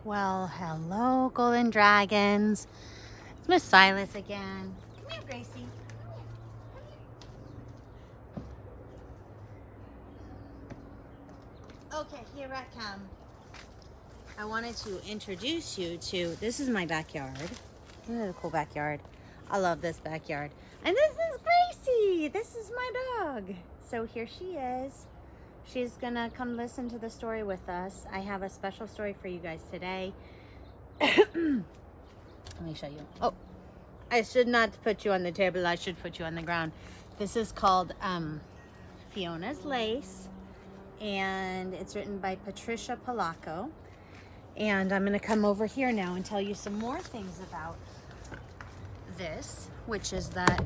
Well, hello, golden dragons. It's Miss Silas again. Come here, Gracie. Okay, here I come. I wanted to introduce you to, this is my backyard. Isn't it a cool backyard? I love this backyard. And this is Gracie. This is my dog. So here she is. She's gonna come listen to the story with us. I have a special story for you guys today. Let me show you. Oh, I should not put you on the table. I should put you on the ground. This is called Fiona's Lace, and it's written by Patricia Polacco. And I'm gonna come over here now and tell you some more things about this, which is that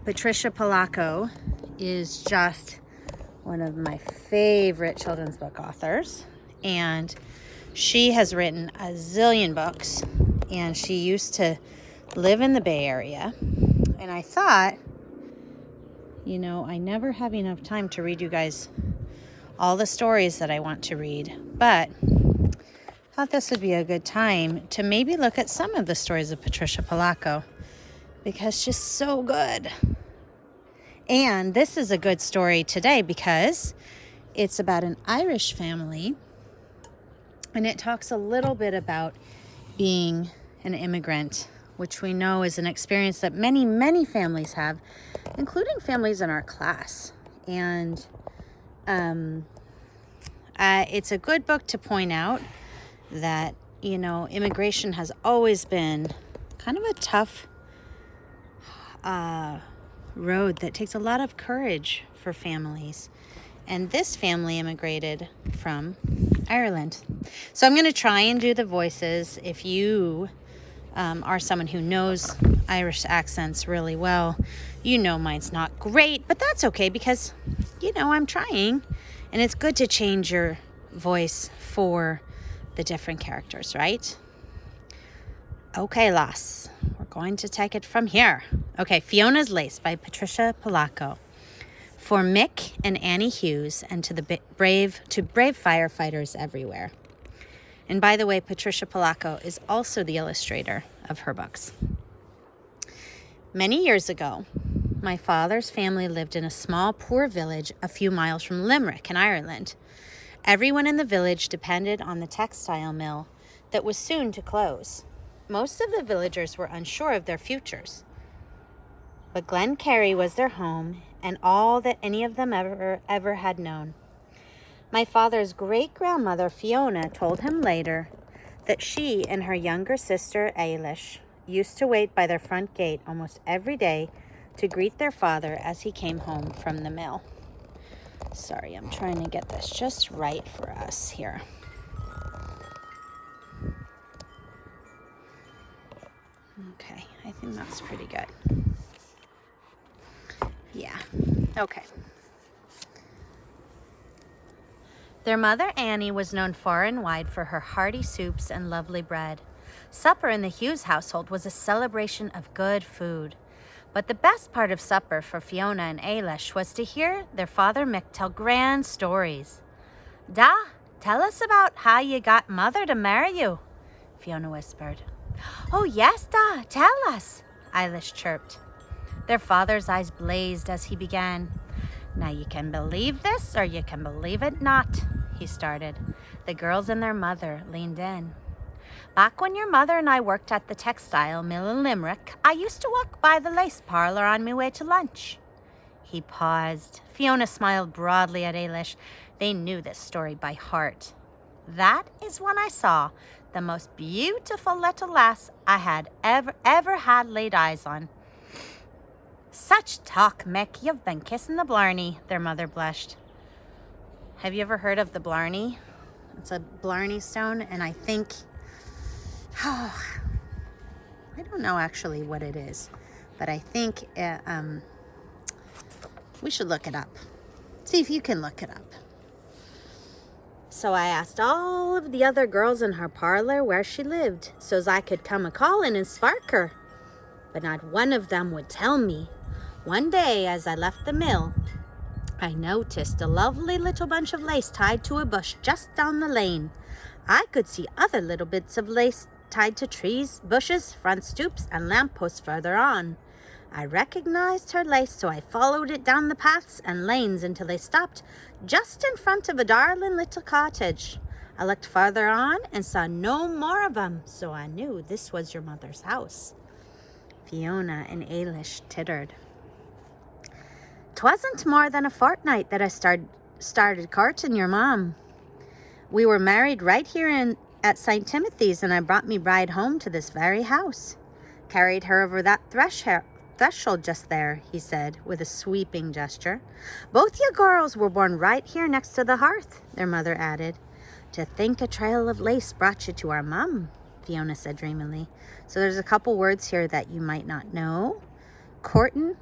Patricia Polacco is just one of my favorite children's book authors, and she has written a zillion books, and she used to live in the Bay Area. And I thought, you know, I never have enough time to read you guys all the stories that I want to read, but I thought this would be a good time to maybe look at some of the stories of Patricia Polacco, because she's so good. And this is a good story today because it's about an Irish family, and it talks a little bit about being an immigrant, which we know is an experience that many, many families have, including families in our class. And it's a good book to point out that, you know, immigration has always been kind of a tough road that takes a lot of courage for families. And this family immigrated from Ireland. So I'm going to try and do the voices. If you are someone who knows Irish accents really well, you know mine's not great, but that's okay because, you know, I'm trying. And it's good to change your voice for the different characters, right? Okay, lass, we're going to take it from here. Okay, Fiona's Lace by Patricia Polacco. For Mick and Annie Hughes, and to the brave firefighters everywhere. And by the way, Patricia Polacco is also the illustrator of her books. Many years ago, my father's family lived in a small, poor village a few miles from Limerick in Ireland. Everyone in the village depended on the textile mill that was soon to close. Most of the villagers were unsure of their futures. But Glencarry was their home and all that any of them ever had known. My father's great-grandmother, Fiona, told him later that she and her younger sister, Eilish, used to wait by their front gate almost every day to greet their father as he came home from the mill. Sorry, I'm trying to get this just right for us here. Okay, I think that's pretty good. Yeah, okay. Their mother, Annie, was known far and wide for her hearty soups and lovely bread. Supper in the Hughes household was a celebration of good food. But the best part of supper for Fiona and Eilish was to hear their father Mick tell grand stories. "Da, tell us about how you got mother to marry you," Fiona whispered. "Oh yes, Da, tell us," Eilish chirped. Their father's eyes blazed as he began. "Now you can believe this or you can believe it not," he started. The girls and their mother leaned in. "Back when your mother and I worked at the textile mill in Limerick, I used to walk by the lace parlour on my way to lunch." He paused. Fiona smiled broadly at Eilish. They knew this story by heart. "That is when I saw the most beautiful little lass I had ever had laid eyes on." "Such talk, Mick. You've been kissing the blarney," their mother blushed. Have you ever heard of the blarney? It's a blarney stone, and I think, I don't know actually what it is, but I think we should look it up. See if you can look it up. "So I asked all of the other girls in her parlor where she lived, so's I could come a-calling and spark her. But not one of them would tell me. One day as I left the mill, I noticed a lovely little bunch of lace tied to a bush just down the lane. I could see other little bits of lace tied to trees, bushes, front stoops, and lampposts further on. I recognized her lace, so I followed it down the paths and lanes until they stopped just in front of a darling little cottage. I looked farther on and saw no more of them, so I knew this was your mother's house. Fiona and Ailish tittered. 'Twasn't more than a fortnight that I started courting your mom. We were married right here at St. Timothy's, and I brought me bride home to this very house. Carried her over that threshold just there, he said with a sweeping gesture. Both you girls were born right here next to the hearth, their mother added. To think a trail of lace brought you to our mum, Fiona said dreamily. So there's a couple words here that you might not know. Courting,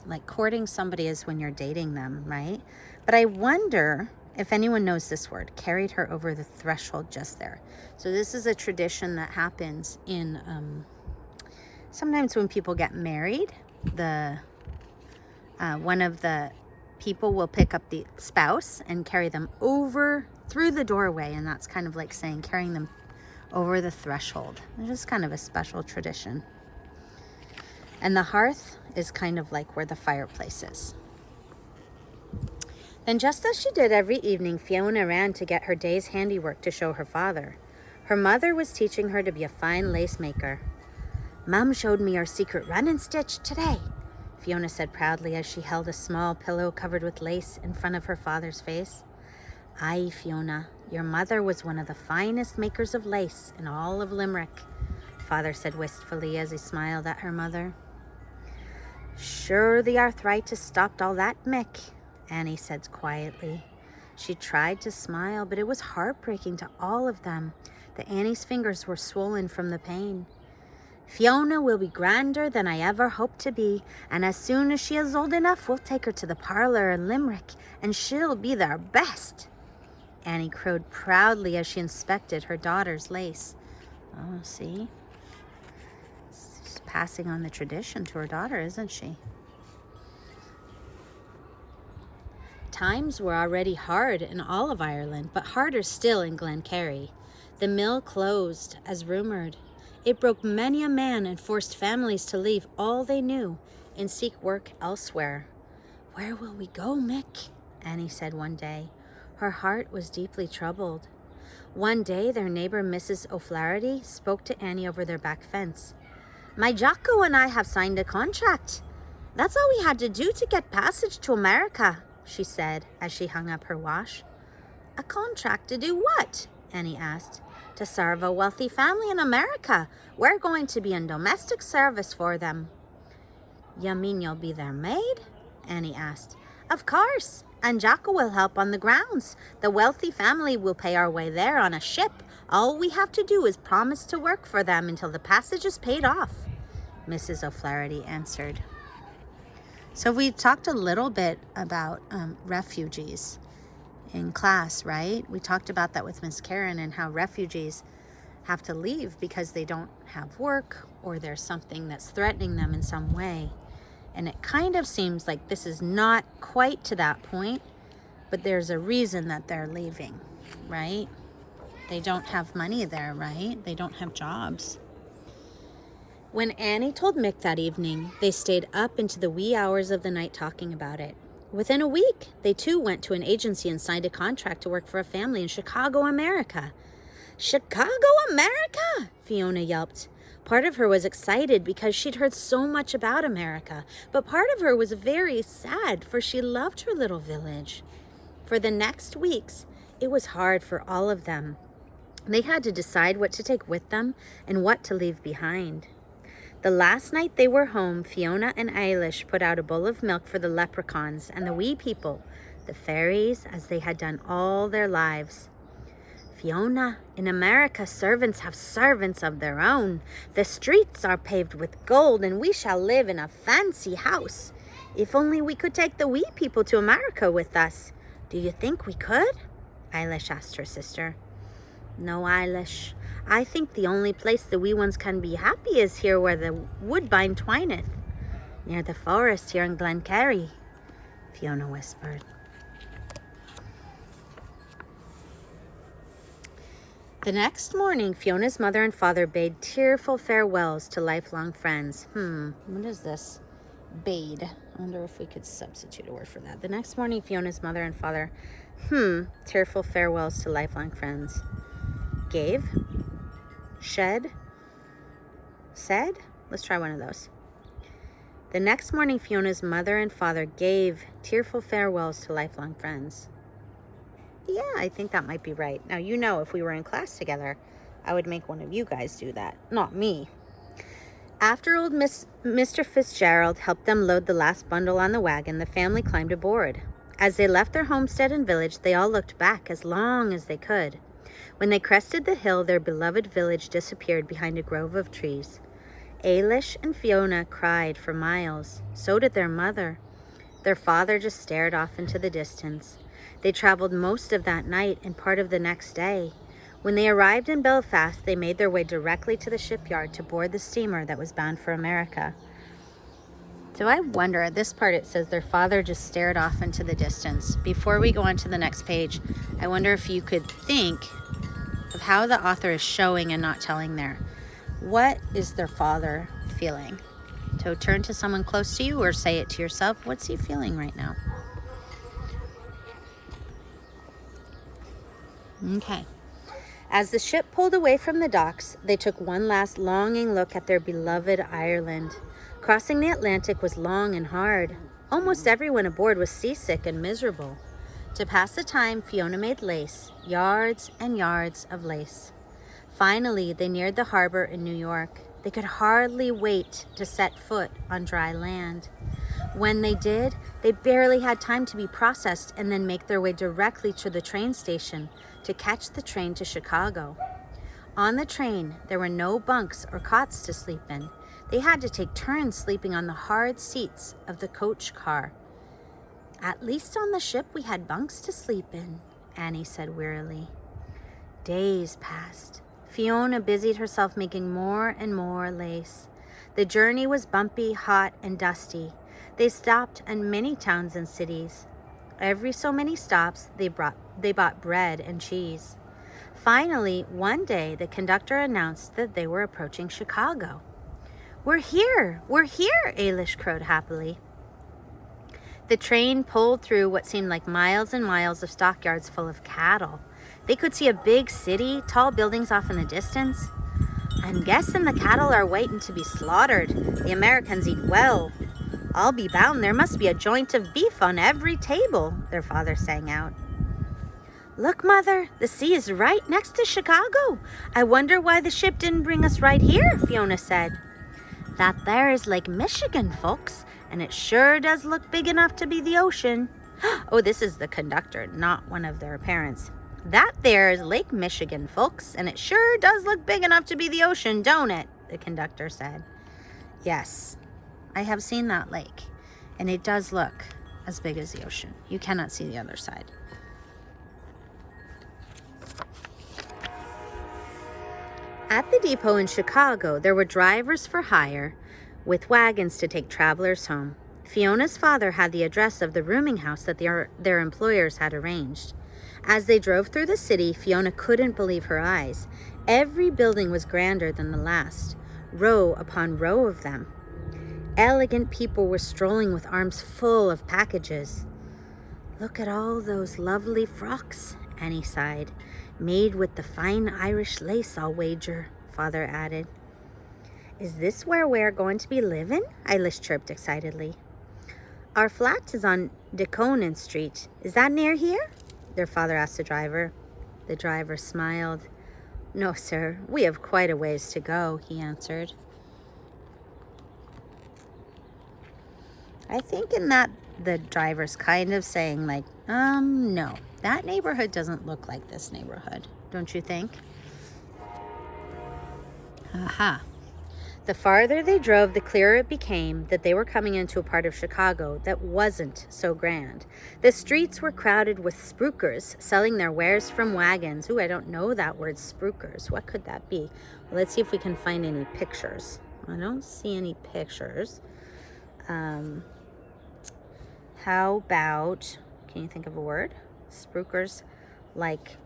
like courting somebody is when you're dating them, right? But I wonder if anyone knows this word, carried her over the threshold just there. So this is a tradition that happens in, sometimes when people get married, one of the people will pick up the spouse and carry them over through the doorway, and that's kind of like saying carrying them over the threshold. It's just kind of a special tradition. And the hearth is kind of like where the fireplace is. Then, just as she did every evening, Fiona ran to get her day's handiwork to show her father. Her mother was teaching her to be a fine lace maker. Mum showed me our secret run-and stitch today, Fiona said proudly as she held a small pillow covered with lace in front of her father's face. Aye, Fiona, your mother was one of the finest makers of lace in all of Limerick, Father said wistfully as he smiled at her mother. Sure, the arthritis stopped all that, Mick, Annie said quietly. She tried to smile, but it was heartbreaking to all of them that Annie's fingers were swollen from the pain. Fiona will be grander than I ever hoped to be, and as soon as she is old enough, we'll take her to the parlor in Limerick, and she'll be their best. Annie crowed proudly as she inspected her daughter's lace. Oh, see? She's passing on the tradition to her daughter, isn't she? Times were already hard in all of Ireland, but harder still in Glencarry. The mill closed, as rumored. It broke many a man and forced families to leave all they knew and seek work elsewhere. Where will we go, Mick? Annie said one day. Her heart was deeply troubled. One day, their neighbor, Mrs. O'Flaherty, spoke to Annie over their back fence. My Jocko and I have signed a contract. That's all we had to do to get passage to America, she said as she hung up her wash. A contract to do what? Annie asked. To serve a wealthy family in America. We're going to be in domestic service for them. You mean you'll be their maid? Annie asked. Of course, and Jocko will help on the grounds. The wealthy family will pay our way there on a ship. All we have to do is promise to work for them until the passage is paid off, Mrs. O'Flaherty answered. So we talked a little bit about refugees in class, right? We talked about that with Miss Karen and how refugees have to leave because they don't have work or there's something that's threatening them in some way. And it kind of seems like this is not quite to that point, but there's a reason that they're leaving, right? They don't have money there, right? They don't have jobs. When Annie told Mick that evening, they stayed up into the wee hours of the night talking about it. Within a week, they too went to an agency and signed a contract to work for a family in Chicago, America. Chicago, America! Fiona yelped. Part of her was excited because she'd heard so much about America, but part of her was very sad for she loved her little village. For the next weeks, it was hard for all of them. They had to decide what to take with them and what to leave behind. The last night they were home, Fiona and Ailish put out a bowl of milk for the leprechauns and the wee people, the fairies, as they had done all their lives. Fiona, in America, servants have servants of their own. The streets are paved with gold, and we shall live in a fancy house. If only we could take the wee people to America with us. Do you think we could? Ailish asked her sister. No, Ailish. I think the only place the wee ones can be happy is here where the woodbine twineth, near the forest here in Glencarry. Fiona whispered. The next morning, Fiona's mother and father bade tearful farewells to lifelong friends. What is this? Bade. I wonder if we could substitute a word for that. The next morning, Fiona's mother and father, tearful farewells to lifelong friends. Gave? Shed? Said? Let's try one of those. The next morning, Fiona's mother and father gave tearful farewells to lifelong friends. Yeah, I think that might be right. Now, if we were in class together, I would make one of you guys do that, not me. After old Mr. Fitzgerald helped them load the last bundle on the wagon, the family climbed aboard. As they left their homestead and village, they all looked back as long as they could. When they crested the hill, their beloved village disappeared behind a grove of trees. Ailish and Fiona cried for miles. So did their mother. Their father just stared off into the distance. They traveled most of that night and part of the next day. When they arrived in Belfast, they made their way directly to the shipyard to board the steamer that was bound for America. So I wonder, at this part it says their father just stared off into the distance. Before we go on to the next page, I wonder if you could think of how the author is showing and not telling there. What is their father feeling? So turn to someone close to you or say it to yourself. What's he feeling right now? Okay. As the ship pulled away from the docks, they took one last longing look at their beloved Ireland. Crossing the Atlantic was long and hard. Almost everyone aboard was seasick and miserable. To pass the time, Fiona made lace, yards and yards of lace. Finally, they neared the harbor in New York. They could hardly wait to set foot on dry land. When they did, they barely had time to be processed and then make their way directly to the train station to catch the train to Chicago. On the train, there were no bunks or cots to sleep in. They had to take turns sleeping on the hard seats of the coach car. At least on the ship we had bunks to sleep in, Annie said wearily. Days passed. Fiona busied herself making more and more lace. The journey was bumpy, hot, and dusty. They stopped in many towns and cities. Every so many stops, they bought bread and cheese. Finally, one day, the conductor announced that they were approaching Chicago. We're here, Ailish crowed happily. The train pulled through what seemed like miles and miles of stockyards full of cattle. They could see a big city, tall buildings off in the distance. I'm guessing the cattle are waiting to be slaughtered. The Americans eat well. I'll be bound there must be a joint of beef on every table, their father sang out. Look, Mother, the sea is right next to Chicago. I wonder why the ship didn't bring us right here, Fiona said. That there is Lake Michigan, folks, and it sure does look big enough to be the ocean. Oh, this is the conductor, not one of their parents. That there is Lake Michigan, folks, and it sure does look big enough to be the ocean, don't it? The conductor said. Yes, I have seen that lake, and it does look as big as the ocean. You cannot see the other side. At the depot in Chicago, there were drivers for hire with wagons to take travelers home. Fiona's father had the address of the rooming house that their employers had arranged. As they drove through the city, Fiona couldn't believe her eyes. Every building was grander than the last, row upon row of them. Elegant people were strolling with arms full of packages. Look at all those lovely frocks, Annie sighed. Made with the fine Irish lace, I'll wager, Father added. Is this where we're going to be living? Eilish chirped excitedly. Our flat is on Deconin Street. Is that near here? Their father asked the driver. The driver smiled. No, sir, we have quite a ways to go, he answered. I think in that the driver's kind of saying like, no, that neighborhood doesn't look like this neighborhood, don't you think? Aha. The farther they drove, the clearer it became that they were coming into a part of Chicago that wasn't so grand. The streets were crowded with spruikers selling their wares from wagons. Ooh, I don't know that word, spruikers. What could that be? Well, let's see if we can find any pictures. I don't see any pictures. How about, can you think of a word? Spruikers, like,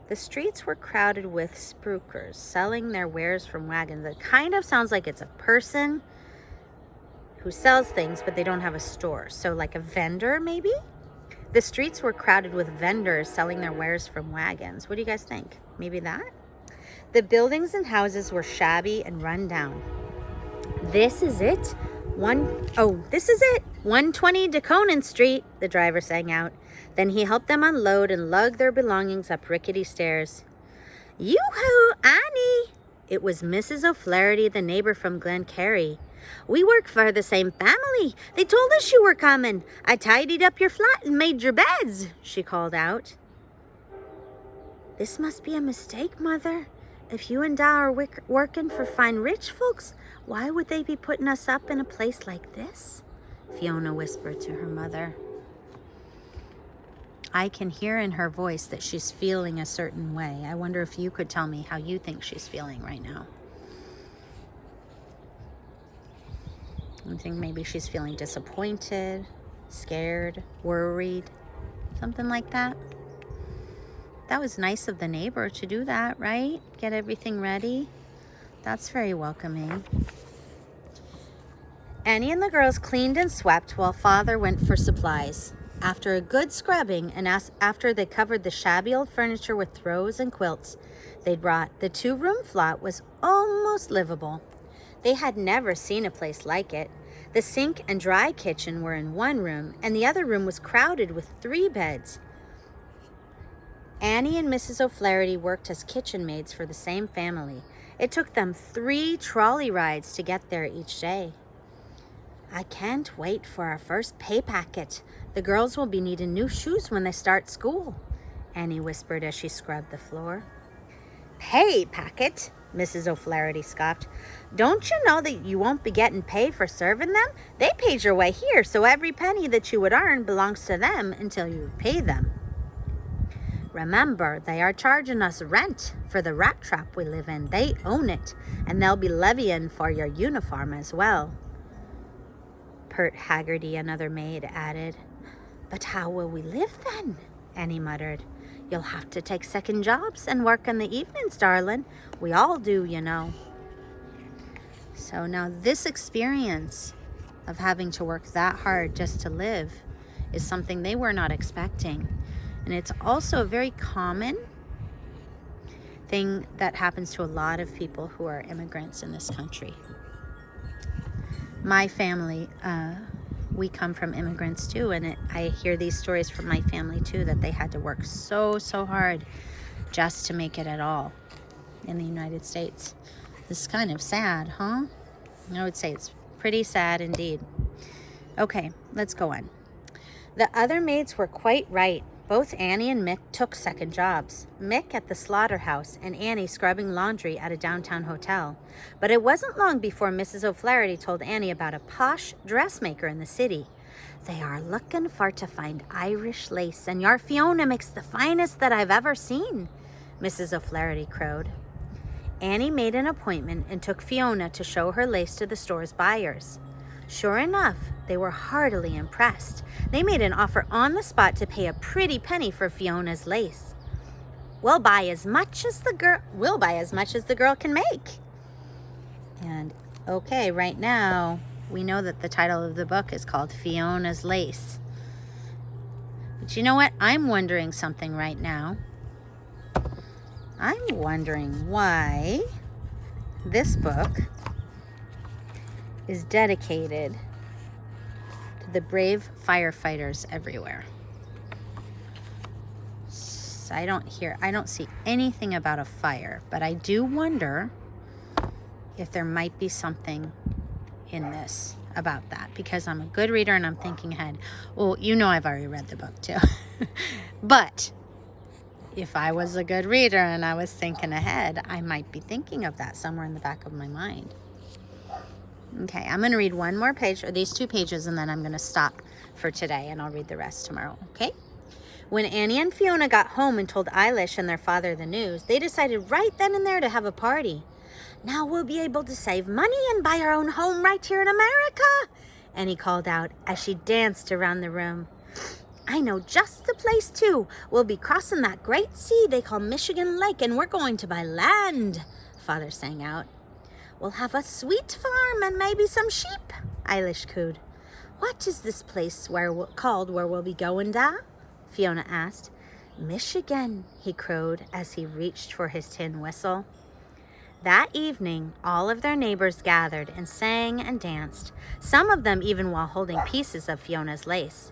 the streets were crowded with spruikers selling their wares from wagons. It kind of sounds like it's a person who sells things, but they don't have a store. So like a vendor, maybe? The streets were crowded with vendors selling their wares from wagons. What do you guys think? Maybe that? The buildings and houses were shabby and run down. This is it? This is it. 120 DeConan Street, the driver sang out. Then he helped them unload and lug their belongings up rickety stairs. Yoo-hoo, Annie! It was Mrs. O'Flaherty, the neighbor from Glencarry. We work for the same family. They told us you were coming. I tidied up your flat and made your beds, she called out. This must be a mistake, Mother. If you and Da are working for fine rich folks, why would they be putting us up in a place like this? Fiona whispered to her mother. I can hear in her voice that she's feeling a certain way. I wonder if you could tell me how you think she's feeling right now. I think maybe she's feeling disappointed, scared, worried, something like that. That was nice of the neighbor to do that, right? Get everything ready. That's very welcoming. Annie and the girls cleaned and swept while Father went for supplies. After a good scrubbing and after they covered the shabby old furniture with throws and quilts they'd brought, the 2-room flat was almost livable. They had never seen a place like it. The sink and dry kitchen were in one room, and the other room was crowded with 3 beds. Annie and Mrs. O'Flaherty worked as kitchen maids for the same family. It took them 3 trolley rides to get there each day. I can't wait for our first pay packet. The girls will be needing new shoes when they start school, Annie whispered as she scrubbed the floor. Pay packet? Mrs. O'Flaherty scoffed. Don't you know that you won't be getting paid for serving them? They paid your way here, so every penny that you would earn belongs to them until you pay them. Remember, they are charging us rent for the rat trap we live in. They own it, and they'll be levying for your uniform as well. Pert Haggerty, another maid, added. But how will we live then? Annie muttered. You'll have to take second jobs and work in the evenings, darling. We all do, you know. So now this experience of having to work that hard just to live is something they were not expecting. And it's also a very common thing that happens to a lot of people who are immigrants in this country. My family, we come from immigrants too, and I hear these stories from my family too, that they had to work so hard just to make it at all in the United States. This is kind of sad, huh? I would say it's pretty sad indeed. Okay, let's go on. The other maids were quite right. Both Annie and Mick took second jobs. Mick at the slaughterhouse and Annie scrubbing laundry at a downtown hotel. But it wasn't long before Mrs. O'Flaherty told Annie about a posh dressmaker in the city. They are looking for to find Irish lace, and your Fiona makes the finest that I've ever seen, Mrs. O'Flaherty crowed. Annie made an appointment and took Fiona to show her lace to the store's buyers. Sure enough, they were heartily impressed. They made an offer on the spot to pay a pretty penny for Fiona's lace. We'll buy as much as the girl can make. And okay, right now we know that the title of the book is called Fiona's Lace. But you know what? I'm wondering something right now. I'm wondering why this book is dedicated to the brave firefighters everywhere. I don't see anything about a fire, but I do wonder if there might be something in this about that, because I'm a good reader and I'm thinking ahead. Well, you know I've already read the book too. But if I was a good reader and I was thinking ahead, I might be thinking of that somewhere in the back of my mind. Okay, I'm going to read one more page, or these 2 pages, and then I'm going to stop for today, and I'll read the rest tomorrow, okay? When Annie and Fiona got home and told Eilish and their father the news, they decided right then and there to have a party. Now we'll be able to save money and buy our own home right here in America, Annie called out as she danced around the room. I know just the place, too. We'll be crossing that great sea they call Michigan Lake, and we're going to buy land, Father sang out. We'll have a sweet farm and maybe some sheep, Eilish cooed. What is this place called where we'll be going, Da? Fiona asked. Michigan, he crowed as he reached for his tin whistle. That evening, all of their neighbors gathered and sang and danced, some of them even while holding pieces of Fiona's lace.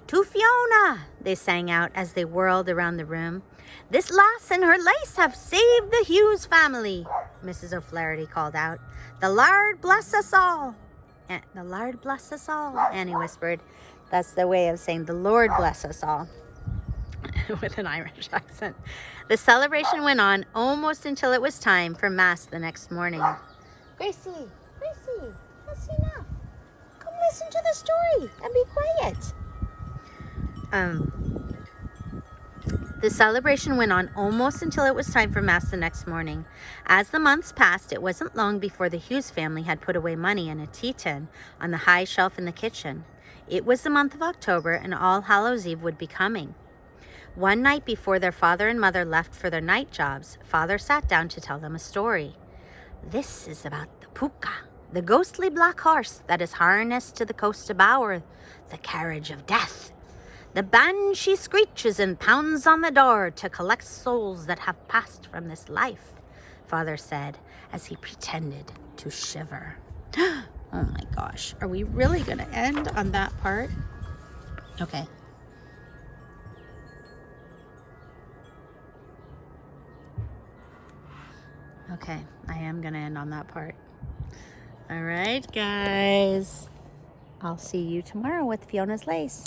To Fiona, they sang out as they whirled around the room. This lass and her lace have saved the Hughes family, Mrs. O'Flaherty called out. The Lord bless us all. The Lord bless us all, Annie whispered. That's the way of saying the Lord bless us all, with an Irish accent. The celebration went on almost until it was time for Mass the next morning. Gracie, that's enough. Come listen to the story and be quiet. The celebration went on almost until it was time for Mass the next morning. As the months passed, it wasn't long before the Hughes family had put away money in a tea tin on the high shelf in the kitchen. It was the month of October, and All Hallows Eve would be coming. One night before their father and mother left for their night jobs, Father sat down to tell them a story. This is about the Puka, the ghostly black horse that is harnessed to the coast of Bower, the carriage of death. The banshee screeches and pounds on the door to collect souls that have passed from this life, Father said as he pretended to shiver. Oh my gosh, are we really going to end on that part? Okay. Okay, I am going to end on that part. All right, guys. I'll see you tomorrow with Fiona's Lace.